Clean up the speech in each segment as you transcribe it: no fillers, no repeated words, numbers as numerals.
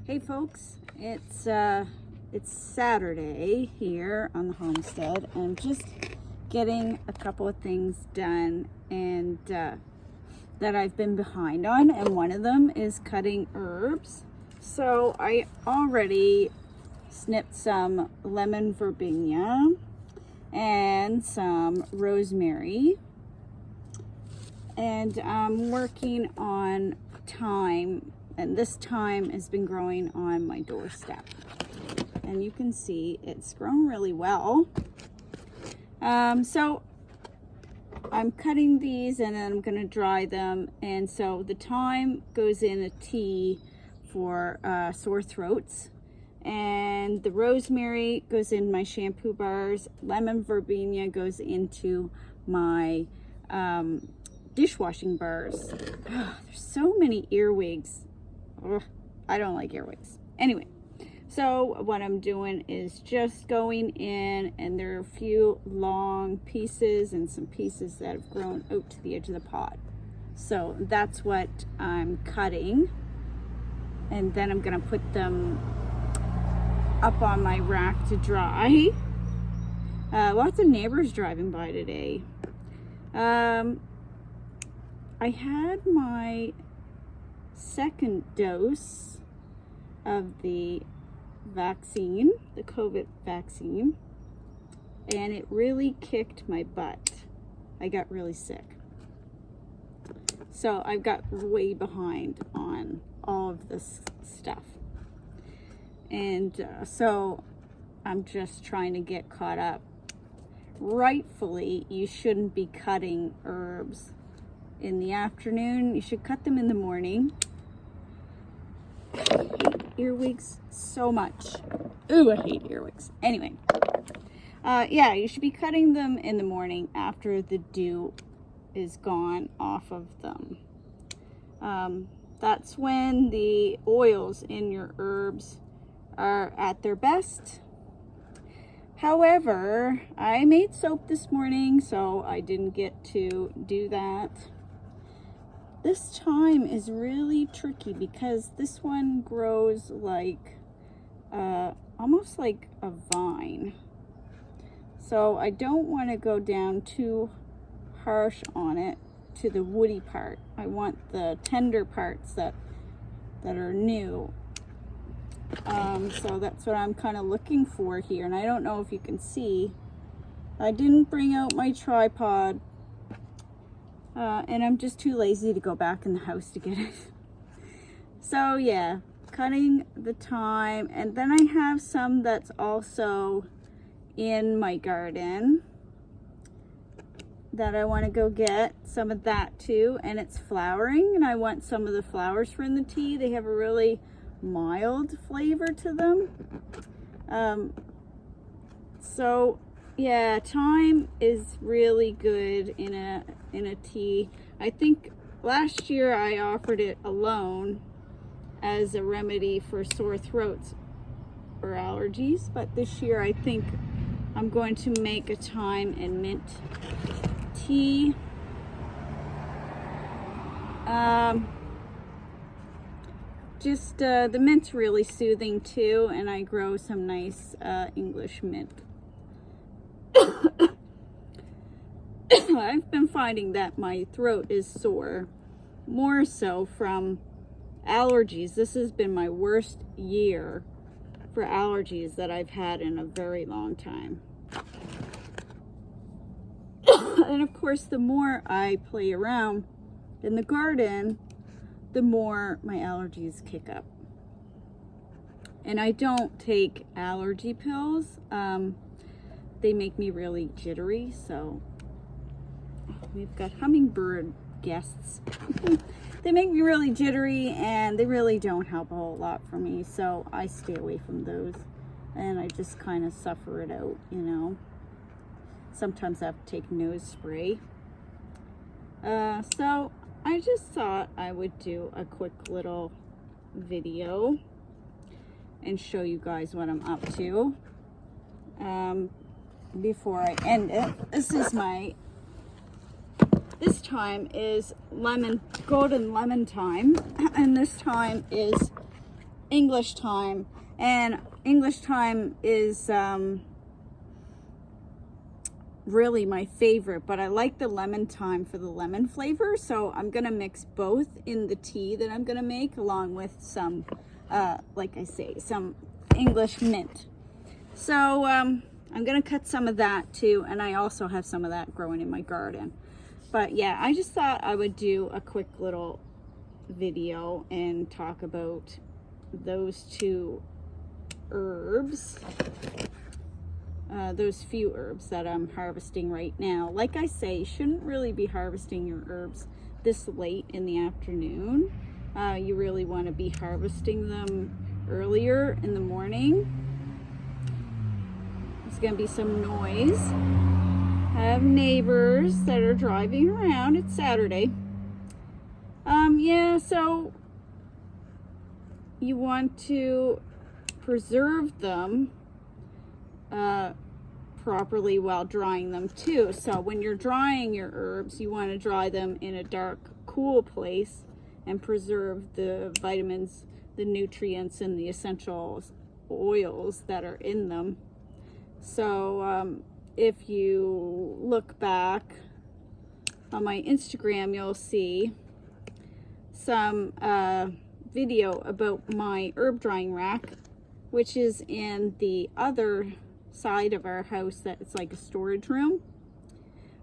Hey folks, it's Saturday here on the homestead, and I'm just getting a couple of things done and that I've been behind on, and one of them is cutting herbs. So I already snipped some lemon verbena and some rosemary, and I'm working on thyme. And this thyme has been growing on my doorstep. And you can see it's grown really well. So I'm cutting these and then I'm gonna dry them. And so the thyme goes in a tea for sore throats. And the rosemary goes in my shampoo bars. Lemon verbena goes into my dishwashing bars. Oh, there's so many earwigs. Ugh, I don't like earwigs. Anyway, so what I'm doing is just going in, and there are a few long pieces and some pieces that have grown out to the edge of the pot. So that's what I'm cutting. And then I'm gonna put them up on my rack to dry. Lots of neighbors driving by today. I had my second dose of the vaccine, the COVID vaccine, and it really kicked my butt. I got really sick. So I've got way behind on all of this stuff. And so I'm just trying to get caught up. Rightfully, you shouldn't be cutting herbs in the afternoon. You should cut them in the morning. I hate earwigs so much. Ooh, I hate earwigs. Anyway, yeah, you should be cutting them in the morning after the dew is gone off of them. That's when the oils in your herbs are at their best. However, I made soap this morning, so I didn't get to do that. This thyme is really tricky because this one grows like almost like a vine. So I don't want to go down too harsh on it to the woody part. I want the tender parts that are new. So that's what I'm kind of looking for here. And I don't know if you can see, I didn't bring out my tripod. And I'm just too lazy to go back in the house to get it. So yeah, cutting the thyme, and then I have some that's also in my garden that I want to go get some of that too, and it's flowering, and I want some of the flowers for in the tea. They have a really mild flavor to them. So yeah, thyme is really good in a tea. I think last year I offered it alone as a remedy for sore throats or allergies, but this year I think I'm going to make a thyme and mint tea. The mint's really soothing too, and I grow some nice English mint. I've been finding that my throat is sore, more so from allergies. This has been my worst year for allergies that I've had in a very long time. And of course, the more I play around in the garden, the more my allergies kick up. And I don't take allergy pills. They make me really jittery, so we've got hummingbird guests. They make me really jittery, and they really don't help a whole lot for me, so I stay away from those, and I just kind of suffer it out, you know. Sometimes I have to take nose spray. So I just thought I would do a quick little video and show you guys what I'm up to before I end it. This thyme is golden lemon thyme, and this thyme is English thyme, and English thyme is really my favorite, but I like the lemon thyme for the lemon flavor, so I'm gonna mix both in the tea that I'm gonna make, along with some like I say, some English mint. So I'm gonna cut some of that too, and I also have some of that growing in my garden. But yeah, I just thought I would do a quick little video and talk about those two herbs, those few herbs that I'm harvesting right now. Like I say, you shouldn't really be harvesting your herbs this late in the afternoon. You really want to be harvesting them earlier in the morning. There's going to be some noise. I have neighbors that are driving around. It's Saturday. Yeah, so you want to preserve them properly while drying them too. So when you're drying your herbs, you want to dry them in a dark, cool place and preserve the vitamins, the nutrients, and the essential oils that are in them. So if you look back on my Instagram, you'll see some video about my herb drying rack, which is in the other side of our house. That it's like a storage room.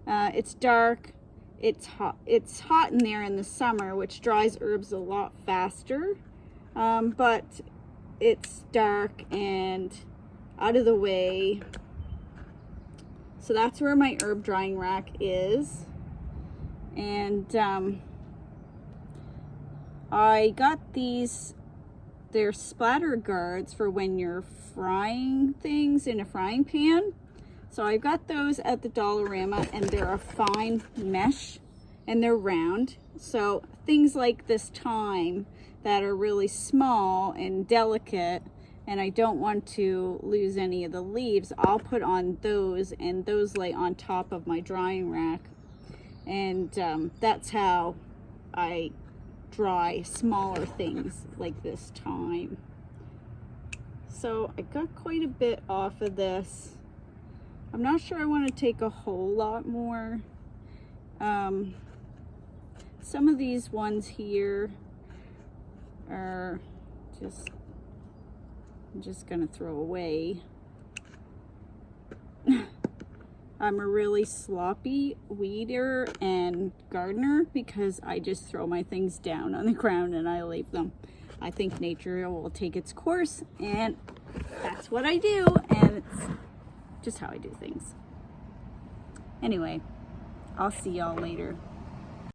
It's dark, it's hot in there in the summer, which dries herbs a lot faster, but it's dark and out of the way. So that's where my herb drying rack is. And I got these, they're splatter guards for when you're frying things in a frying pan. So I got those at the Dollarama, and they're a fine mesh and they're round. So things like this thyme that are really small and delicate, and I don't want to lose any of the leaves, I'll put on those, and those lay on top of my drying rack. And that's how I dry smaller things like this thyme. So I got quite a bit off of this. I'm not sure I want to take a whole lot more. Some of these ones here are I'm just gonna throw away. I'm a really sloppy weeder and gardener because I just throw my things down on the ground and I leave them. I think nature will take its course, and that's what I do, and it's just how I do things. Anyway, I'll see y'all later.